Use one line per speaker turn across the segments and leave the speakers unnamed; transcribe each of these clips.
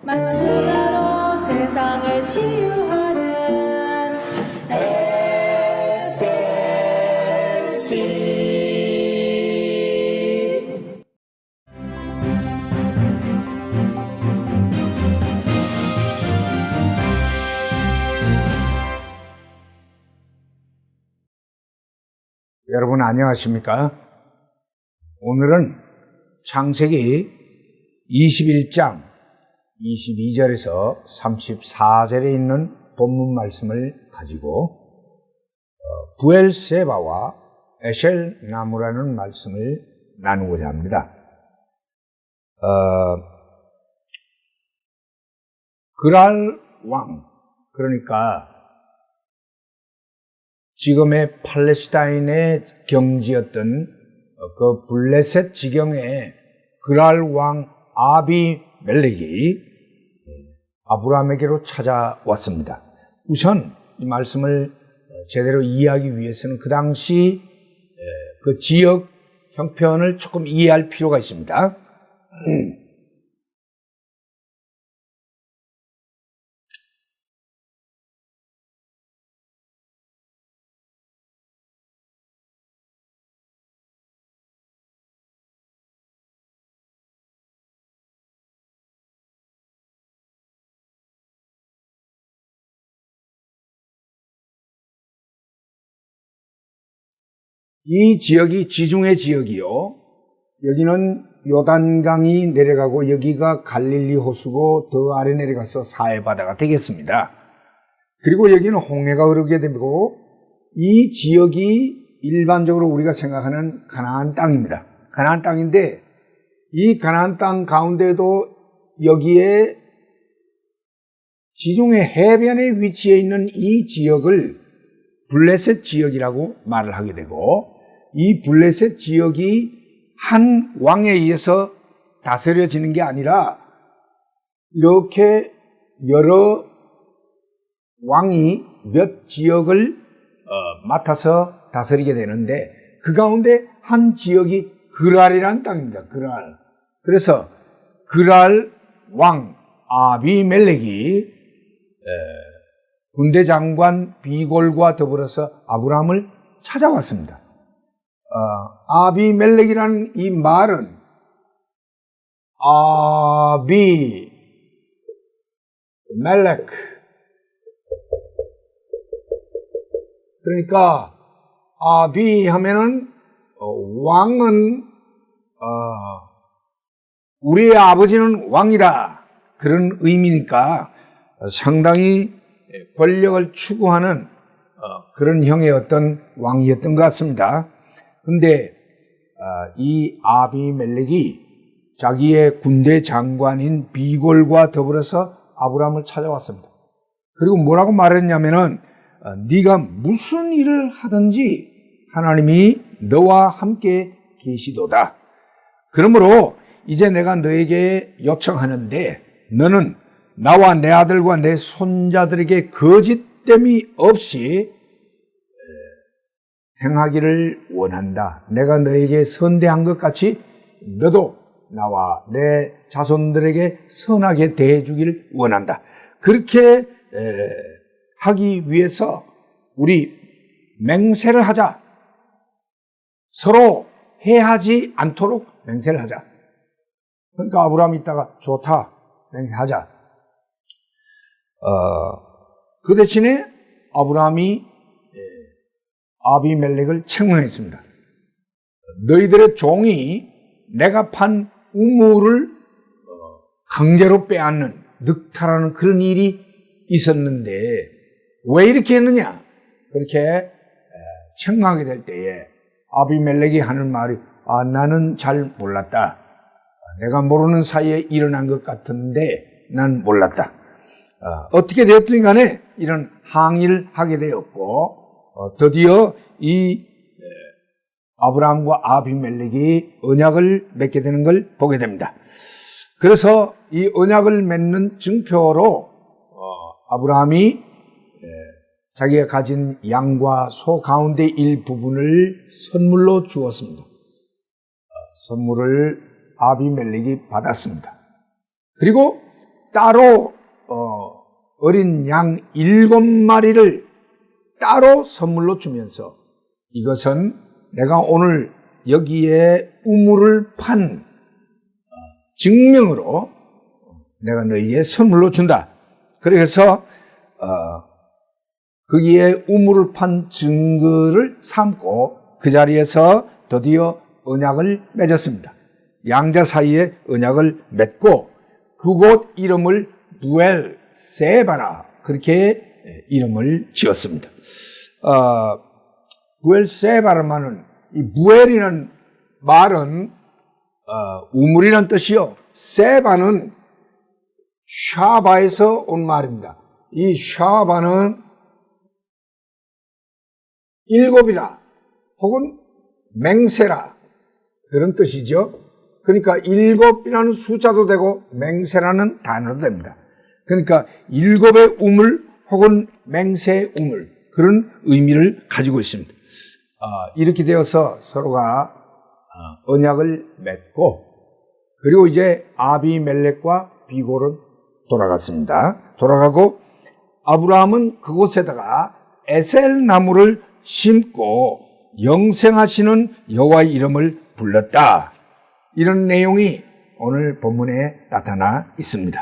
말씀으로 세상을 치유하는 SLC.
여러분 안녕하십니까? 오늘은 창세기 21장 22절에서 34절에 있는 본문 말씀을 가지고 부엘세바와 에셀 나무라는 말씀을 나누고자 합니다. 그랄 왕, 그러니까 지금의 팔레스타인의 경지였던 그 블레셋 지경의 그랄 왕 아비멜렉이 아브라함에게로 찾아왔습니다. 우선 이 말씀을 제대로 이해하기 위해서는 그 당시 그 지역 형편을 조금 이해할 필요가 있습니다. 이 지역이 지중해 지역이요. 여기는 요단강이 내려가고 여기가 갈릴리 호수고 더 아래 내려가서 사해바다가 되겠습니다. 그리고 여기는 홍해가 흐르게 되고 이 지역이 일반적으로 우리가 생각하는 가나안 땅입니다. 가나안 땅인데 이 가나안 땅 가운데도 여기에 지중해 해변에 위치해 있는 이 지역을 블레셋 지역이라고 말을 하게 되고 이 블레셋 지역이 한 왕에 의해서 다스려지는 게 아니라 이렇게 여러 왕이 몇 지역을 맡아서 다스리게 되는데 그 가운데 한 지역이 그랄이라는 땅입니다. 그랄. 그래서 그랄 왕 아비멜렉이 군대 장관 비골과 더불어서 아브라함을 찾아왔습니다. 아비멜렉이라는 이 말은 아비멜렉, 그러니까 아비 하면은 왕은 우리의 아버지는 왕이다 그런 의미니까 상당히 권력을 추구하는 그런 형의 어떤 왕이었던 것 같습니다. 그런데 이 아비멜렉이 자기의 군대 장관인 비골과 더불어서 아브라함을 찾아왔습니다. 그리고 뭐라고 말했냐면은 네가 무슨 일을 하든지 하나님이 너와 함께 계시도다. 그러므로 이제 내가 너에게 요청하는데 너는 나와 내 아들과 내 손자들에게 거짓됨이 없이 행하기를 원한다. 내가 너에게 선대한 것 같이 너도 나와 내 자손들에게 선하게 대해주기를 원한다. 그렇게 하기 위해서 우리 맹세를 하자. 서로 해하지 않도록 맹세를 하자. 그러니까 아브라함이 있다가 좋다. 맹세하자. 그 대신에 아브라함이 아비멜렉을 책망했습니다. 너희들의 종이 내가 판 우물을 강제로 빼앗는 늑탈하는 그런 일이 있었는데 왜 이렇게 했느냐? 그렇게 책망하게 될 때에 아비멜렉이 하는 말이 나는 잘 몰랐다. 내가 모르는 사이에 일어난 것 같은데 난 몰랐다. 어떻게 되었든 간에 이런 항의를 하게 되었고 드디어 이 아브라함과 아비멜렉이 언약을 맺게 되는 걸 보게 됩니다. 그래서 이 언약을 맺는 증표로 아브라함이 자기가 가진 양과 소 가운데 일부분을 선물로 주었습니다. 선물을 아비멜렉이 받았습니다. 그리고 따로 어린 양 7마리를 따로 선물로 주면서 이것은 내가 오늘 여기에 우물을 판 증명으로 내가 너희에게 선물로 준다. 그래서 거기에 우물을 판 증거를 삼고 그 자리에서 드디어 언약을 맺었습니다. 양자 사이에 언약을 맺고 그곳 이름을 부엘 세바라 그렇게 이름을 지었습니다. 부엘 세바라만은 이 부엘이라는 말은 우물이라는 뜻이요. 세바는 샤바에서 온 말입니다. 이 샤바는 7이라 혹은 맹세라 그런 뜻이죠. 그러니까 7이라는 숫자도 되고 맹세라는 단어도 됩니다. 그러니까 7의 우물 혹은 맹세의 우물 그런 의미를 가지고 있습니다. 이렇게 되어서 서로가 언약을 맺고 그리고 이제 아비멜렉과 비골은 돌아갔습니다. 돌아가고 아브라함은 그곳에다가 에셀 나무를 심고 영생하시는 여호와의 이름을 불렀다. 이런 내용이 오늘 본문에 나타나 있습니다.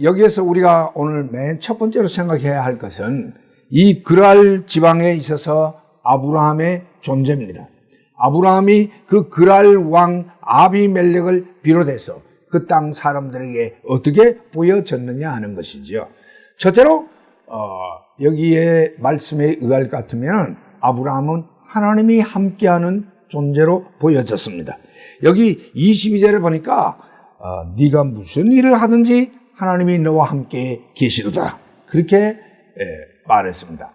여기에서 우리가 오늘 맨 첫 번째로 생각해야 할 것은 이 그랄 지방에 있어서 아브라함의 존재입니다. 아브라함이 그 그랄 왕 아비멜렉을 비롯해서 그 땅 사람들에게 어떻게 보여졌느냐 하는 것이지요. 첫째로 여기에 말씀에 의할 것 같으면 아브라함은 하나님이 함께하는 존재로 보여졌습니다. 여기 22절에 보니까 네가 무슨 일을 하든지 하나님이 너와 함께 계시도다. 그렇게 말했습니다.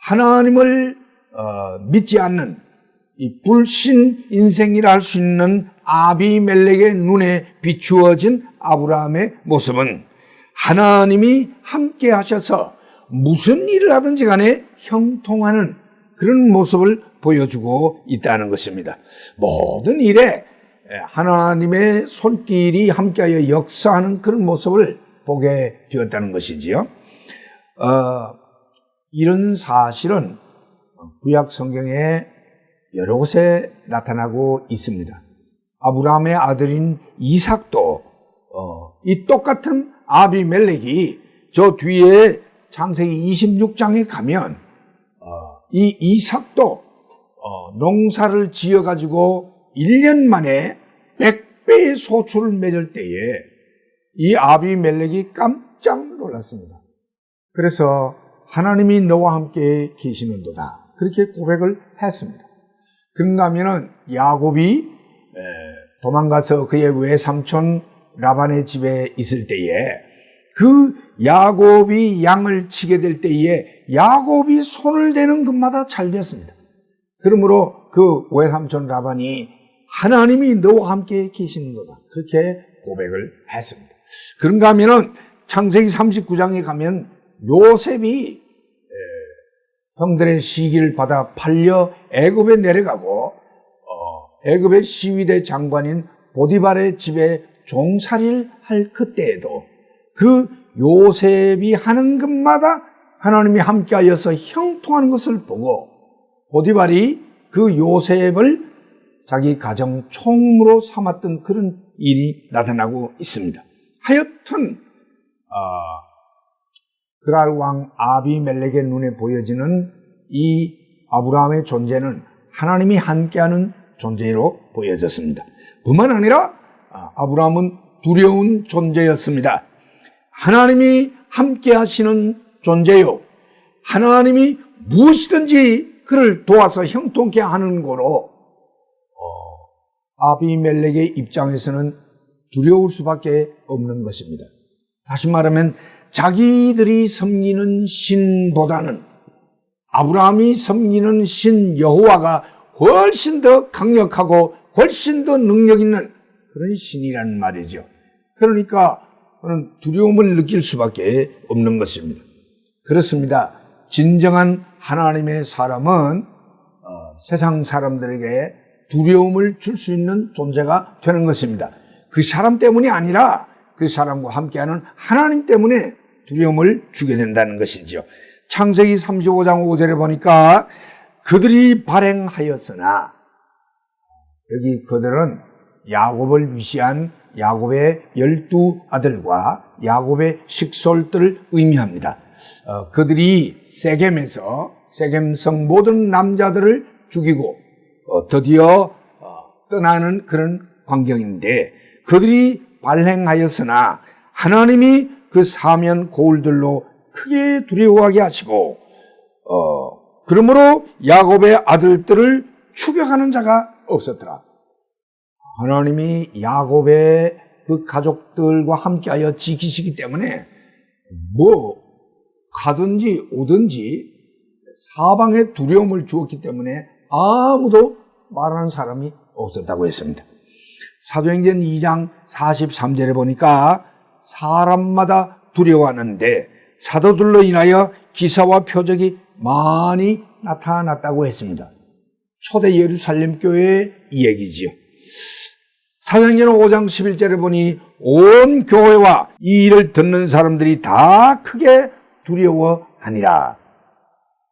하나님을 믿지 않는 이 불신 인생이라 할 수 있는 아비멜렉의 눈에 비추어진 아브라함의 모습은 하나님이 함께 하셔서 무슨 일을 하든지 간에 형통하는 그런 모습을 보여주고 있다는 것입니다. 모든 일에 하나님의 손길이 함께하여 역사하는 그런 모습을 보게 되었다는 것이지요. 이런 사실은 구약 성경에 여러 곳에 나타나고 있습니다. 아브라함의 아들인 이삭도 이 똑같은 아비멜렉이 저 뒤에 창세기 26장에 가면 이 이삭도 농사를 지어가지고 1년 만에 100배의 소출을 맺을 때에 이 아비멜렉이 깜짝 놀랐습니다. 그래서 하나님이 너와 함께 계시는도다. 그렇게 고백을 했습니다. 그런가 하면은 야곱이 도망가서 그의 외삼촌 라반의 집에 있을 때에 그 야곱이 양을 치게 될 때에 야곱이 손을 대는 것마다 잘 되었습니다. 그러므로 그 외삼촌 라반이 하나님이 너와 함께 계시는도다. 그렇게 고백을 했습니다. 그런가 하면은 창세기 39장에 가면 요셉이 형들의 시기를 받아 팔려 애굽에 내려가고 애굽의 시위대 장관인 보디발의 집에 종살이를 할 그때에도 그 요셉이 하는 것마다 하나님이 함께하여서 형통하는 것을 보고 보디발이 그 요셉을 자기 가정 총무로 삼았던 그런 일이 나타나고 있습니다. 하여튼 그랄 왕 아비멜렉의 눈에 보여지는 이 아브라함의 존재는 하나님이 함께하는 존재로 보여졌습니다. 뿐만 아니라 아브라함은 두려운 존재였습니다. 하나님이 함께하시는 존재요. 하나님이 무엇이든지 그를 도와서 형통케 하는 거로 아비멜렉의 입장에서는 두려울 수밖에 없는 것입니다. 다시 말하면 자기들이 섬기는 신보다는 아브라함이 섬기는 신 여호와가 훨씬 더 강력하고 훨씬 더 능력 있는 그런 신이라는 말이죠. 그러니까 그런 두려움을 느낄 수밖에 없는 것입니다. 그렇습니다. 진정한 하나님의 사람은 세상 사람들에게 두려움을 줄 수 있는 존재가 되는 것입니다. 그 사람 때문이 아니라 그 사람과 함께하는 하나님 때문에 두려움을 주게 된다는 것이지요. 창세기 35장 5절에 보니까 그들이 발행하였으나, 여기 그들은 야곱을 위시한 야곱의 12아들과 야곱의 식솔들을 의미합니다. 그들이 세겜에서 세겜성 모든 남자들을 죽이고 드디어 떠나는 그런 광경인데, 그들이 발행하였으나 하나님이 그 사면 고울들로 크게 두려워하게 하시고, 그러므로 야곱의 아들들을 추격하는 자가 없었더라. 하나님이 야곱의 그 가족들과 함께하여 지키시기 때문에 가든지 오든지 사방에 두려움을 주었기 때문에 아무도 말하는 사람이 없었다고 했습니다. 사도행전 2장 43절에 보니까 사람마다 두려워하는데 사도들로 인하여 기사와 표적이 많이 나타났다고 했습니다. 초대 예루살렘 교회의 얘기지요. 사도행전 5장 11절에 보니 온 교회와 이 일을 듣는 사람들이 다 크게 두려워하니라.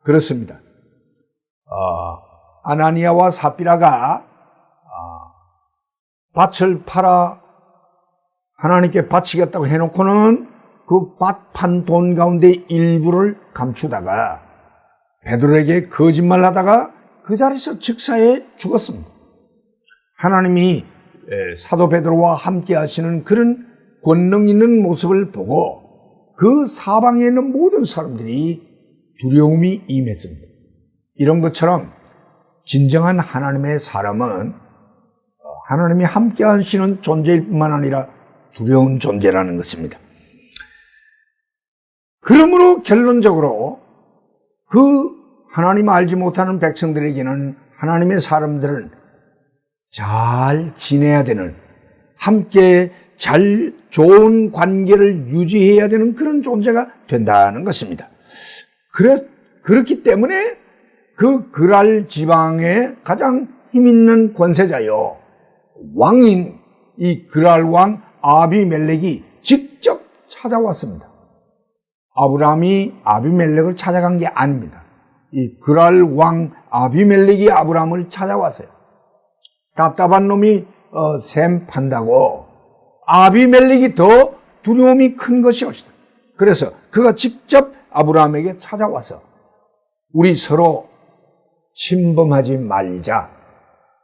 그렇습니다. 아나니아와 삽비라가 밭을 팔아 하나님께 바치겠다고 해놓고는 그 밭 판 돈 가운데 일부를 감추다가 베드로에게 거짓말하다가 그 자리에서 즉사해 죽었습니다. 하나님이 사도 베드로와 함께 하시는 그런 권능 있는 모습을 보고 그 사방에 있는 모든 사람들이 두려움이 임했습니다. 이런 것처럼 진정한 하나님의 사람은 하나님이 함께 하시는 존재일 뿐만 아니라 두려운 존재라는 것입니다. 그러므로 결론적으로 그 하나님 알지 못하는 백성들에게는 하나님의 사람들은 잘 지내야 되는, 함께 잘 좋은 관계를 유지해야 되는 그런 존재가 된다는 것입니다. 그렇기 때문에 그 그랄 지방의 가장 힘있는 권세자요, 왕인 이 그랄 왕 아비멜렉이 직접 찾아왔습니다. 아브라함이 아비멜렉을 찾아간 게 아닙니다. 이 그랄 왕 아비멜렉이 아브라함을 찾아왔어요. 답답한 놈이 샘 판다고 아비멜렉이 더 두려움이 큰 것이었다. 그래서 그가 직접 아브라함에게 찾아와서 우리 서로 침범하지 말자.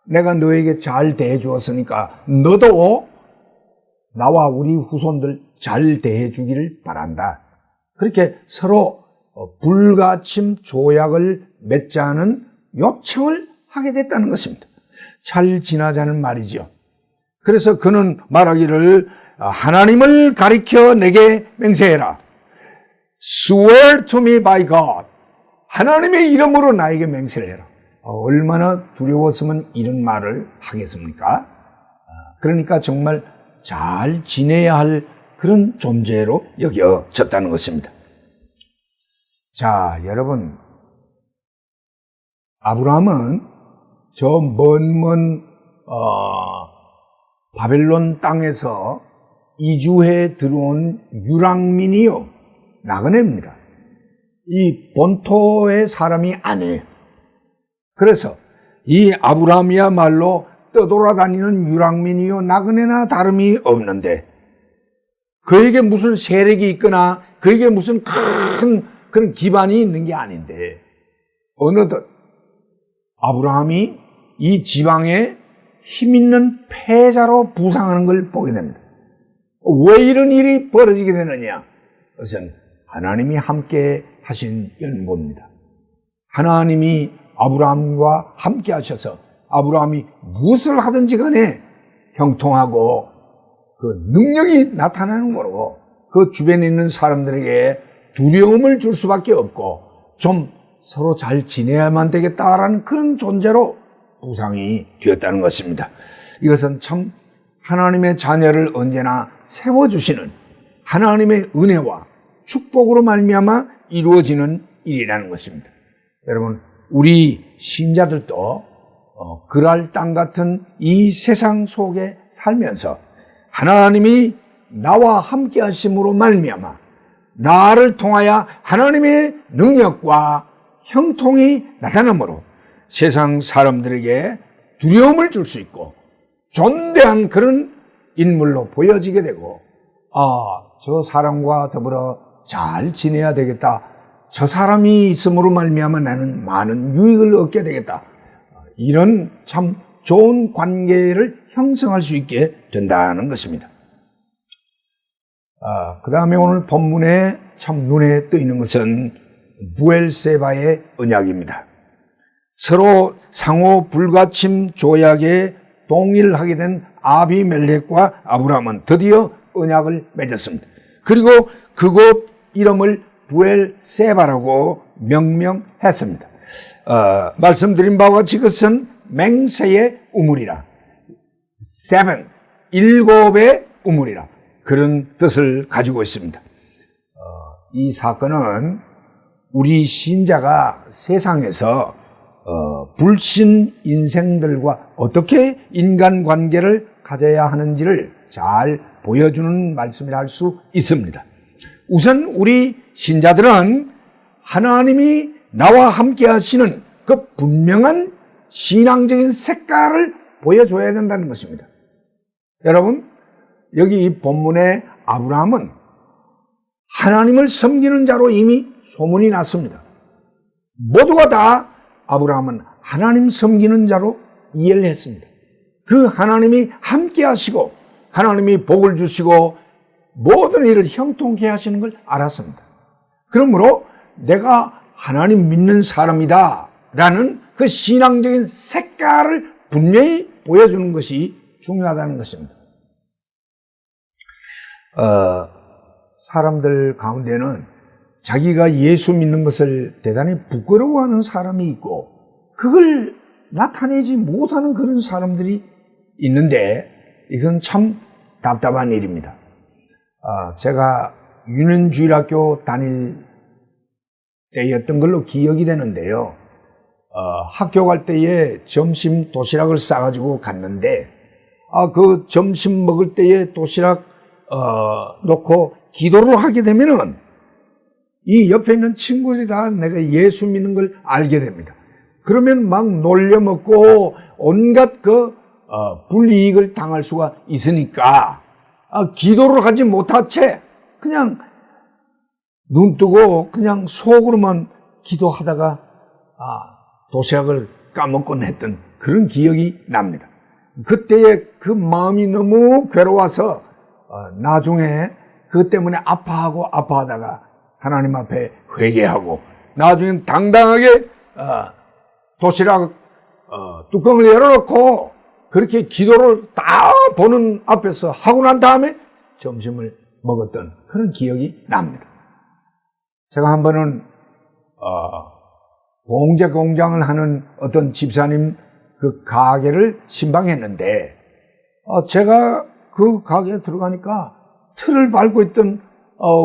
내가 너에게 잘 대해 주었으니까 너도 나와 우리 후손들 잘 대해 주기를 바란다. 그렇게 서로 불가침 조약을 맺자는 요청을 하게 됐다는 것입니다. 잘 지나자는 말이죠. 그래서 그는 말하기를 하나님을 가리켜 내게 맹세해라. Swear to me by God. 하나님의 이름으로 나에게 맹세를 해라. 얼마나 두려웠으면 이런 말을 하겠습니까? 그러니까 정말 잘 지내야 할 그런 존재로 여겨졌다는 것입니다. 자, 여러분, 아브라함은 저 먼 바벨론 땅에서 이주해 들어온 유랑민이요, 나그네입니다. 이 본토의 사람이 아니에요. 그래서 이 아브라함이야말로 떠돌아다니는 유랑민이요, 나그네나 다름이 없는데 그에게 무슨 세력이 있거나 그에게 무슨 큰 그런 기반이 있는 게 아닌데 어느덧 아브라함이 이 지방에 힘있는 패자로 부상하는 걸 보게 됩니다. 왜 이런 일이 벌어지게 되느냐? 그것은 하나님이 함께 하신 연고입니다. 하나님이 아브라함과 함께 하셔서 아브라함이 무엇을 하든지 간에 형통하고 그 능력이 나타나는 거로 그 주변에 있는 사람들에게 두려움을 줄 수밖에 없고 좀 서로 잘 지내야만 되겠다라는 그런 존재로 부상이 되었다는 것입니다. 이것은 참 하나님의 자녀를 언제나 세워주시는 하나님의 은혜와 축복으로 말미암아 이루어지는 일이라는 것입니다. 여러분, 우리 신자들도 그랄 땅 같은 이 세상 속에 살면서 하나님이 나와 함께 하심으로 말미암아 나를 통하여 하나님의 능력과 형통이 나타나므로 세상 사람들에게 두려움을 줄 수 있고 존대한 그런 인물로 보여지게 되고, 저 사람과 더불어 잘 지내야 되겠다, 저 사람이 있음으로 말미암아 나는 많은 유익을 얻게 되겠다, 이런 참 좋은 관계를 형성할 수 있게 된다는 것입니다. 그 다음에 오늘 본문에 참 눈에 뜨이는 것은 부엘세바의 언약입니다. 서로 상호 불가침 조약에 동의하게 된 아비멜렉과 아브라함은 드디어 언약을 맺었습니다. 그리고 그곳 이름을 부엘세바라고 명명했습니다. 말씀드린 바와 같이 그것은 맹세의 우물이라, 일곱의 우물이라, 그런 뜻을 가지고 있습니다. 이 사건은 우리 신자가 세상에서 불신 인생들과 어떻게 인간관계를 가져야 하는지를 잘 보여주는 말씀이라 할 수 있습니다. 우선 우리 신자들은 하나님이 나와 함께 하시는 그 분명한 신앙적인 색깔을 보여줘야 된다는 것입니다. 여러분, 여기 이 본문의 아브라함은 하나님을 섬기는 자로 이미 소문이 났습니다. 모두가 다 아브라함은 하나님 섬기는 자로 이해를 했습니다. 그 하나님이 함께 하시고 하나님이 복을 주시고 모든 일을 형통케 하시는 걸 알았습니다. 그러므로 내가 하나님 믿는 사람이다 라는 그 신앙적인 색깔을 분명히 보여주는 것이 중요하다는 것입니다. 사람들 가운데는 자기가 예수 믿는 것을 대단히 부끄러워하는 사람이 있고 그걸 나타내지 못하는 그런 사람들이 있는데 이건 참 답답한 일입니다. 제가 유년주일학교 다닐 때였던 걸로 기억이 되는데요. 학교 갈 때에 점심 도시락을 싸가지고 갔는데 그 점심 먹을 때에 도시락 놓고 기도를 하게 되면은 이 옆에 있는 친구들이 다 내가 예수 믿는 걸 알게 됩니다. 그러면 막 놀려먹고 온갖 불이익을 당할 수가 있으니까 기도를 하지 못한 채 그냥 눈 뜨고 그냥 속으로만 기도하다가 도시락을 까먹곤 했던 그런 기억이 납니다. 그때의 그 마음이 너무 괴로워서 나중에 그것 때문에 아파하다가 하나님 앞에 회개하고 나중엔 당당하게 도시락 뚜껑을 열어놓고 그렇게 기도를 다 보는 앞에서 하고 난 다음에 점심을 먹었던 그런 기억이 납니다. 제가 한 번은 봉제 공장을 하는 어떤 집사님 그 가게를 신방했는데 제가 그 가게에 들어가니까 틀을 밟고 있던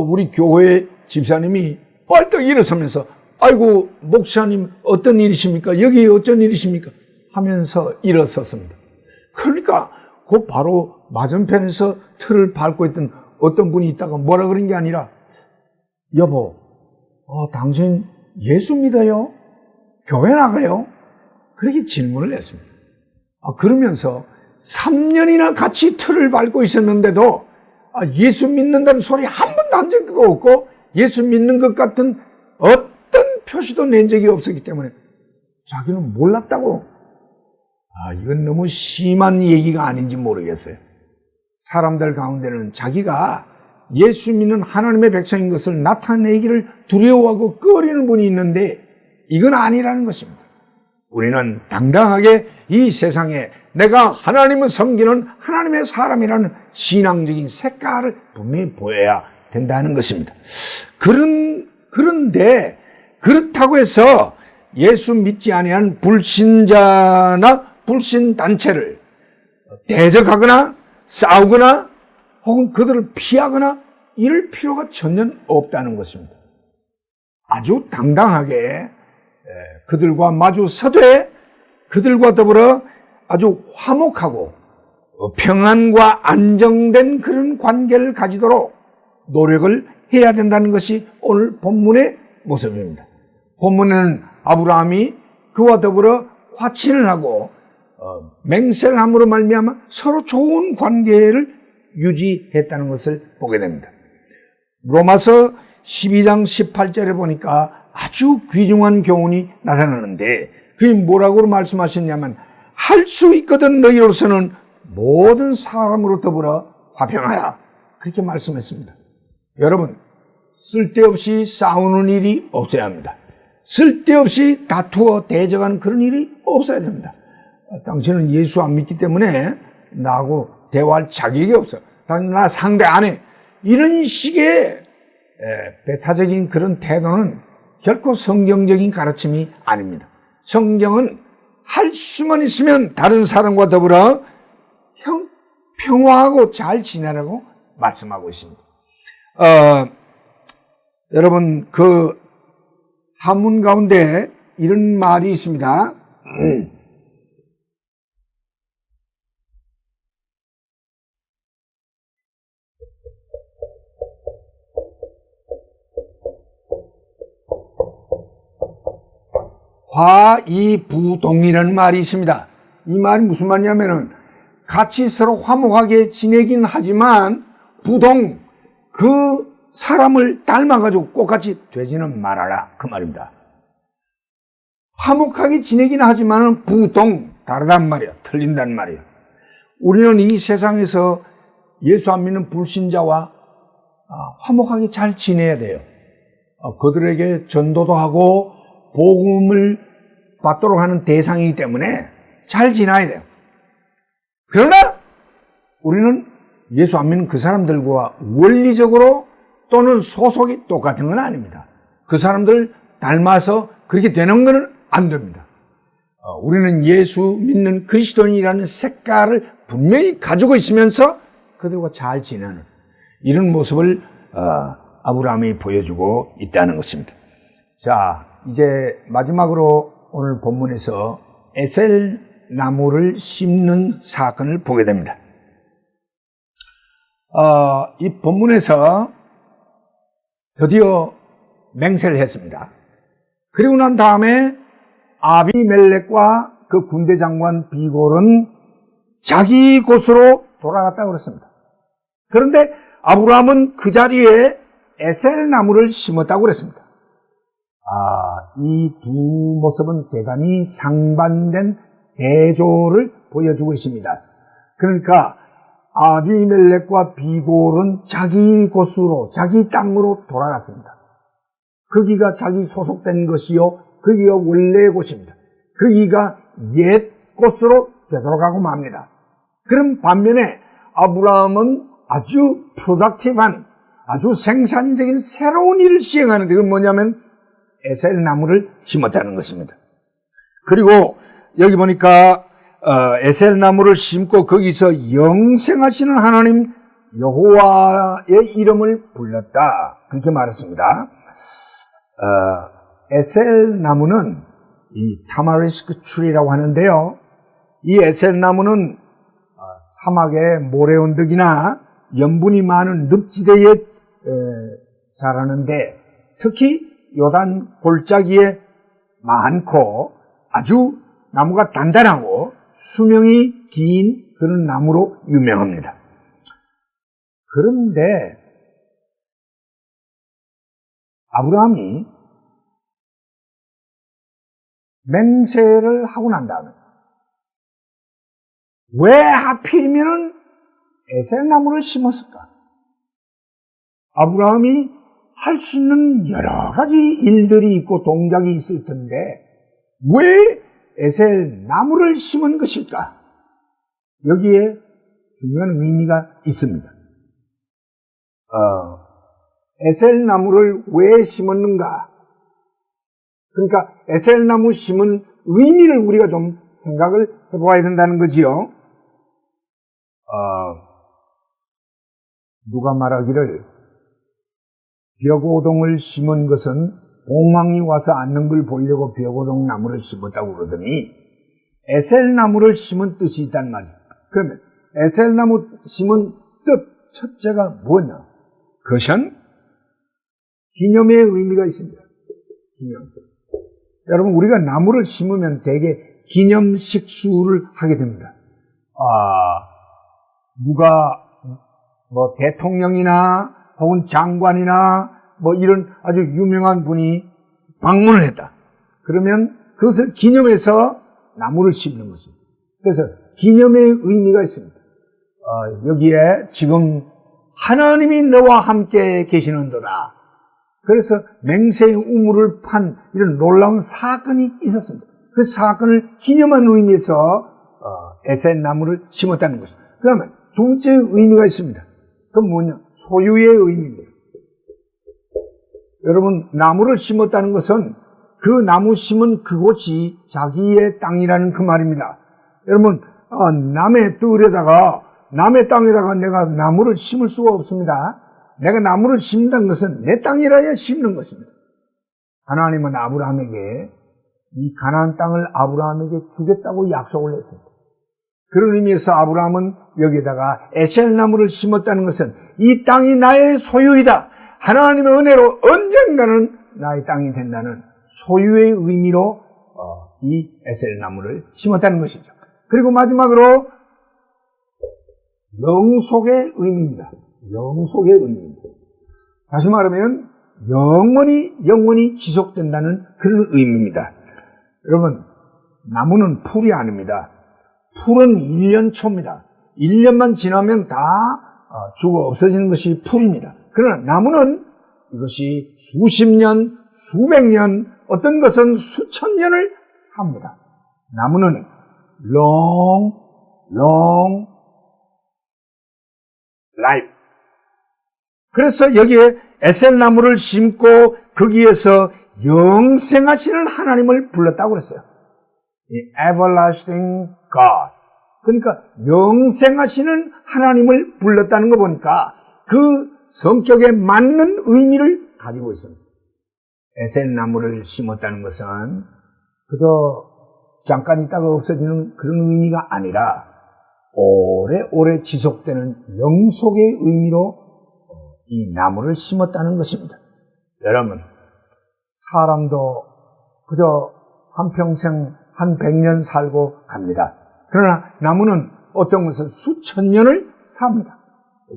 우리 교회 집사님이 벌떡 일어서면서 아이고 목사님 어떤 일이십니까? 여기 어쩐 일이십니까? 하면서 일어섰습니다. 그러니까 그 바로 맞은편에서 틀을 밟고 있던 어떤 분이 있다가 뭐라 그런 게 아니라 여보, 당신 예수 믿어요? 교회 나가요? 그렇게 질문을 했습니다. 그러면서 3년이나 같이 틀을 밟고 있었는데도 예수 믿는다는 소리 한 번도 한 적이 없고 예수 믿는 것 같은 어떤 표시도 낸 적이 없었기 때문에 자기는 몰랐다고. 이건 너무 심한 얘기가 아닌지 모르겠어요. 사람들 가운데는 자기가 예수 믿는 하나님의 백성인 것을 나타내기를 두려워하고 꺼리는 분이 있는데 이건 아니라는 것입니다. 우리는 당당하게 이 세상에 내가 하나님을 섬기는 하나님의 사람이라는 신앙적인 색깔을 분명히 보여야 된다는 것입니다. 그런데 그렇다고 해서 예수 믿지 아니한 불신자나 불신단체를 대적하거나 싸우거나 혹은 그들을 피하거나 이럴 필요가 전혀 없다는 것입니다. 아주 당당하게 그들과 마주 서되 그들과 더불어 아주 화목하고 평안과 안정된 그런 관계를 가지도록 노력을 해야 된다는 것이 오늘 본문의 모습입니다. 본문에는 아브라함이 그와 더불어 화친을 하고 맹세를 함으로 말미암아 서로 좋은 관계를 유지했다는 것을 보게 됩니다. 로마서 12장 18절에 보니까 아주 귀중한 교훈이 나타나는데 그게 뭐라고 말씀하셨냐면 할 수 있거든 너희로서는 모든 사람으로 더불어 화평하라 그렇게 말씀했습니다. 여러분 쓸데없이 싸우는 일이 없어야 합니다. 쓸데없이 다투어 대적하는 그런 일이 없어야 됩니다. 당신은 예수 안 믿기 때문에 나하고 대화할 자격이 없어. 당신 나 상대 안 해. 이런 식의 배타적인 그런 태도는 결코 성경적인 가르침이 아닙니다. 성경은 할 수만 있으면 다른 사람과 더불어 평화하고 잘 지내라고 말씀하고 있습니다. 여러분 그 한문 가운데 이런 말이 있습니다. 화이부동이라는 말이 있습니다. 이 말이 무슨 말이냐면은 같이 서로 화목하게 지내긴 하지만 부동 그 사람을 닮아가지고 똑같이 되지는 말아라 그 말입니다. 화목하게 지내긴 하지만 부동 다르단 말이야. 틀린단 말이야. 우리는 이 세상에서 예수 안 믿는 불신자와 화목하게 잘 지내야 돼요. 그들에게 전도도 하고 복음을 받도록 하는 대상이기 때문에 잘 지내야 돼요. 그러나 우리는 예수 안 믿는 그 사람들과 원리적으로 또는 소속이 똑같은 건 아닙니다. 그 사람들 닮아서 그렇게 되는 건 안 됩니다. 우리는 예수 믿는 그리스도인이라는 색깔을 분명히 가지고 있으면서 그들과 잘 지내는 이런 모습을 아브라함이 보여주고 있다는 것입니다. 자, 이제 마지막으로 오늘 본문에서 에셀 나무를 심는 사건을 보게 됩니다. 이 본문에서 드디어 맹세를 했습니다. 그리고 난 다음에 아비멜렉과 그 군대 장관 비골은 자기 곳으로 돌아갔다고 그랬습니다. 그런데 아브라함은 그 자리에 에셀 나무를 심었다고 그랬습니다. 이 두 모습은 대단히 상반된 대조를 보여주고 있습니다. 그러니까 아비멜렉과 비골은 자기 곳으로, 자기 땅으로 돌아갔습니다. 거기가 자기 소속된 것이요, 거기가 원래의 곳입니다. 거기가 옛 곳으로 되돌아가고 맙니다. 그럼 반면에 아브라함은 아주 프로덕티브한, 아주 생산적인 새로운 일을 시행하는데 그건 뭐냐면 에셀 나무를 심었다는 것입니다. 그리고 여기 보니까 에셀 나무를 심고 거기서 영생하시는 하나님 여호와의 이름을 불렀다. 그렇게 말했습니다. 에셀 나무는 이 타마리스크 추리라고 하는데요. 이 에셀 나무는 사막의 모래 언덕이나 염분이 많은 늪지대에 자라는데 특히 요단 골짜기에 많고 아주 나무가 단단하고 수명이 긴 그런 나무로 유명합니다. 그런데 아브라함이 맹세를 하고 난 다음에 왜 하필이면 에셀 나무를 심었을까? 아브라함이 할 수 있는 여러 가지 일들이 있고 동작이 있을 텐데 왜 에셀 나무를 심은 것일까? 여기에 중요한 의미가 있습니다. 에셀 나무를 왜 심었는가? 그러니까 에셀 나무 심은 의미를 우리가 좀 생각을 해보아야 된다는 거지요. 누가 말하기를 벽오동을 심은 것은 봉황이 와서 앉는 걸 보려고 벽오동 나무를 심었다고 그러더니 에셀 나무를 심은 뜻이 있단 말이에요. 그러면 에셀나무 심은 뜻 첫째가 뭐냐? 그것은 기념의 의미가 있습니다. 기념. 여러분, 우리가 나무를 심으면 대개 기념식수를 하게 됩니다. 누가 뭐 대통령이나 혹은 장관이나 뭐 이런 아주 유명한 분이 방문을 했다. 그러면 그것을 기념해서 나무를 심는 것입니다. 그래서 기념의 의미가 있습니다. 여기에 지금 하나님이 너와 함께 계시는도다. 그래서 맹세의 우물을 판 이런 놀라운 사건이 있었습니다. 그 사건을 기념한 의미에서 에셋 나무를 심었다는 것입니다. 그 다음에 두 번째 의미가 있습니다. 그건 뭐냐? 소유의 의미입니다. 여러분, 나무를 심었다는 것은 그 나무 심은 그곳이 자기의 땅이라는 그 말입니다. 여러분, 남의 땅에다가 내가 나무를 심을 수가 없습니다. 내가 나무를 심는다는 것은 내 땅이라야 심는 것입니다. 하나님은 아브라함에게 이 가나안 땅을 아브라함에게 주겠다고 약속을 했습니다. 그런 의미에서 아브라함은 여기에다가 에셀 나무를 심었다는 것은 이 땅이 나의 소유이다. 하나님의 은혜로 언젠가는 나의 땅이 된다는 소유의 의미로 이 에셀 나무를 심었다는 것이죠. 그리고 마지막으로 영속의 의미입니다. 영속의 의미입니다. 다시 말하면 영원히 지속된다는 그런 의미입니다. 여러분, 나무는 풀이 아닙니다. 풀은 1년 초입니다. 1년만 지나면 다 죽어 없어지는 것이 풀입니다. 그러나 나무는 이것이 수십 년, 수백 년, 어떤 것은 수천 년을 삽니다. 나무는 long life. 그래서 여기에 에셀 나무를 심고 거기에서 영생하시는 하나님을 불렀다고 그랬어요. everlasting God. 그러니까 영생하시는 하나님을 불렀다는 거 보니까 그 성격에 맞는 의미를 가지고 있습니다. 에셀 나무를 심었다는 것은 그저 잠깐 있다가 없어지는 그런 의미가 아니라 오래오래 지속되는 영속의 의미로 이 나무를 심었다는 것입니다. 여러분, 사람도 그저 한평생 한 100년 살고 갑니다. 그러나 나무는 어떤 것은 수천 년을 삽니다.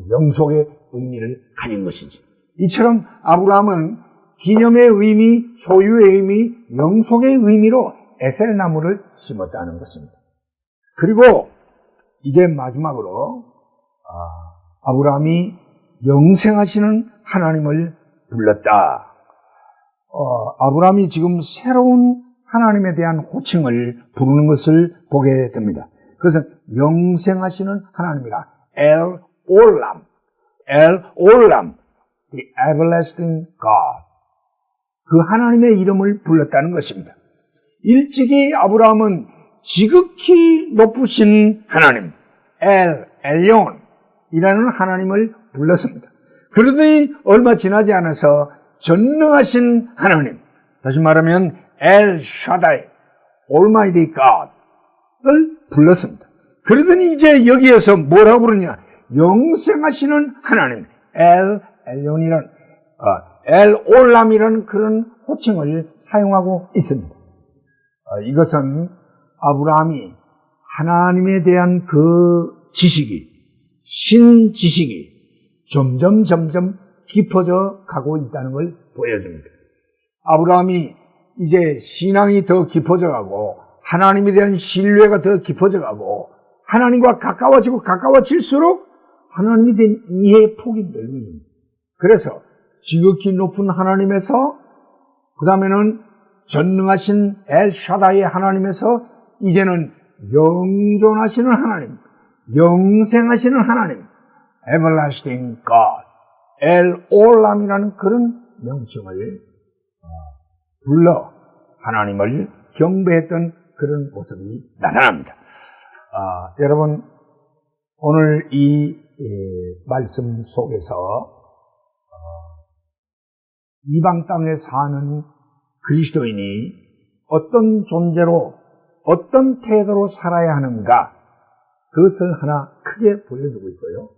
영속의 의미를 가진 것이지. 이처럼 아브라함은 기념의 의미, 소유의 의미, 영속의 의미로 에셀 나무를 심었다는 것입니다. 그리고 이제 마지막으로 아브라함이 영생하시는 하나님을 불렀다. 아브라함이 지금 새로운 하나님에 대한 호칭을 부르는 것을 보게 됩니다. 그래서 영생하시는 하나님이라 El Olam, the everlasting God. 그 하나님의 이름을 불렀다는 것입니다. 일찍이 아브라함은 지극히 높으신 하나님, El Elyon이라는 하나님을 불렀습니다. 그러더니 얼마 지나지 않아서 전능하신 하나님, 다시 말하면 El Shaddai, Almighty God을 불렀습니다. 그러더니 이제 여기에서 뭐라고 부르냐? 영생하시는 하나님, El Elyon이라는 El Olam이라는 그런 호칭을 사용하고 있습니다. 이것은 아브라함이 하나님에 대한 그 지식이, 신지식이 점점 깊어져 가고 있다는 걸 보여줍니다. 아브라함이 이제 신앙이 더 깊어져 가고 하나님에 대한 신뢰가 더 깊어져 가고 하나님과 가까워질수록 하나님에 대한 이해의 폭이 넓습니다. 그래서 지극히 높은 하나님에서 그 다음에는 전능하신 엘샤다의 하나님에서 이제는 영존하시는 하나님, 영생하시는 하나님, Everlasting God, El Olam이라는 그런 명칭을 불러 하나님을 경배했던 그런 모습이 나타납니다. 여러분, 오늘 이 말씀 속에서 이방 땅에 사는 그리스도인이 어떤 존재로, 어떤 태도로 살아야 하는가, 그것을 하나 크게 보여주고 있고요.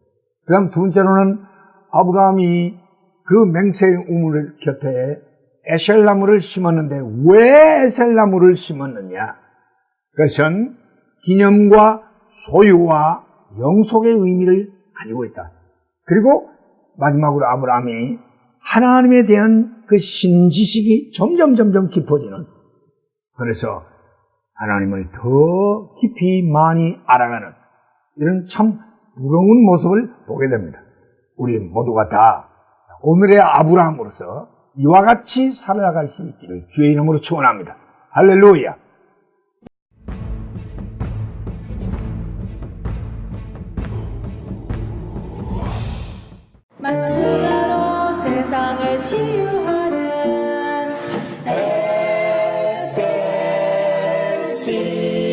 그 다음 두 번째로는 아브라함이 그 맹세의 우물 곁에 에셀나무를 심었는데 왜 에셀나무를 심었느냐? 그것은 기념과 소유와 영속의 의미를 가지고 있다. 그리고 마지막으로 아브라함이 하나님에 대한 그 신지식이 점점 깊어지는, 그래서 하나님을 더 깊이 많이 알아가는 이런 참 부러운 모습을 보게 됩니다. 우리 모두가 다 오늘의 아브라함으로서 이와 같이 살아갈 수 있기를 주의 이름으로 축원합니다. 할렐루야.
말씀으로 세상을 치유하는 SLC